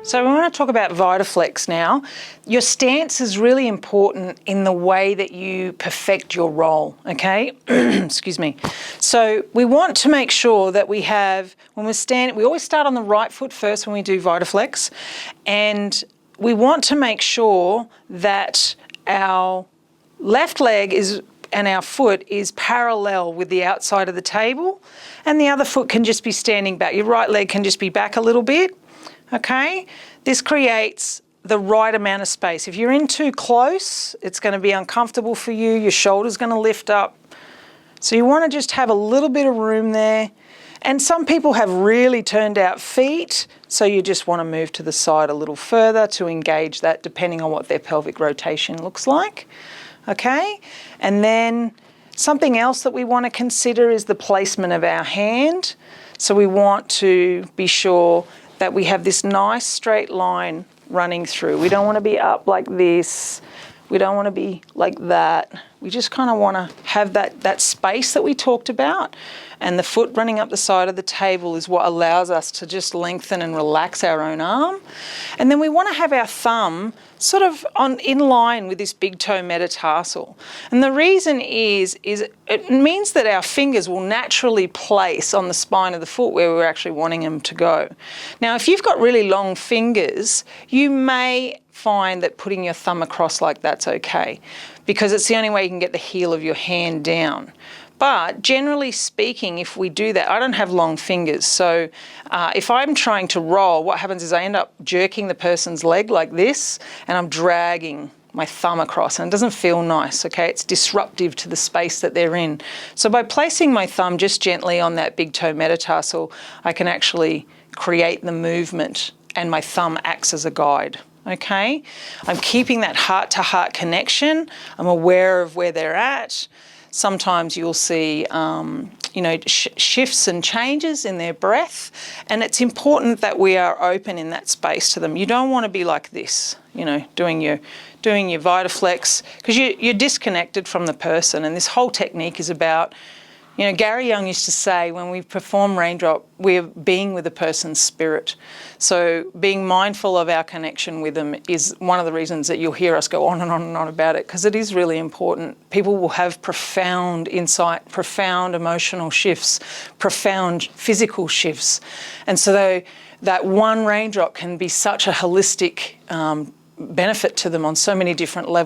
So we want to talk about Vita Flex now. Your stance is really important in the way that you perfect your roll, okay? Excuse me. So we want to make sure that we have, when we're standing, we always start on the right foot first when we do Vita Flex, and we want to make sure that our left leg and our foot is parallel with the outside of the table, and the other foot can just be standing back. Your right leg can just be back a little bit. Okay, this creates the right amount of space. If you're in too close, it's going to be uncomfortable for you. Your shoulder's going to lift up. So you want to just have a little bit of room there. And some people have really turned out feet, so you just want to move to the side a little further to engage that, depending on what their pelvic rotation looks like. Okay, and then something else that we want to consider is the placement of our hand. So we want to be sure that we have this nice straight line running through. We don't want to be up like this. We don't want to be like that. We just kind of want to have that space that we talked about, and the foot running up the side of the table is what allows us to just lengthen and relax our own arm. And then we want to have our thumb sort of in line with this big toe metatarsal. And the reason is it means that our fingers will naturally place on the spine of the foot where we're actually wanting them to go. Now, if you've got really long fingers, you may find that putting your thumb across like that's okay, because it's the only way you can get the heel of your hand down. But generally speaking, if we do that, I don't have long fingers, so if I'm trying to roll, what happens is I end up jerking the person's leg like this, and I'm dragging my thumb across, and it doesn't feel nice, okay? It's disruptive to the space that they're in. So by placing my thumb just gently on that big toe metatarsal, I can actually create the movement, and my thumb acts as a guide. Okay, I'm keeping that heart-to-heart connection. I'm aware of where they're at. Sometimes you'll see, shifts and changes in their breath, and it's important that we are open in that space to them. You don't want to be like this, doing your Vita Flex, because you're disconnected from the person, and this whole technique is about, Gary Young used to say, when we perform raindrop, we're being with the person's spirit. So being mindful of our connection with them is one of the reasons that you'll hear us go on and on and on about it, because it is really important. People will have profound insight, profound emotional shifts, profound physical shifts. And so that one raindrop can be such a holistic benefit to them on so many different levels.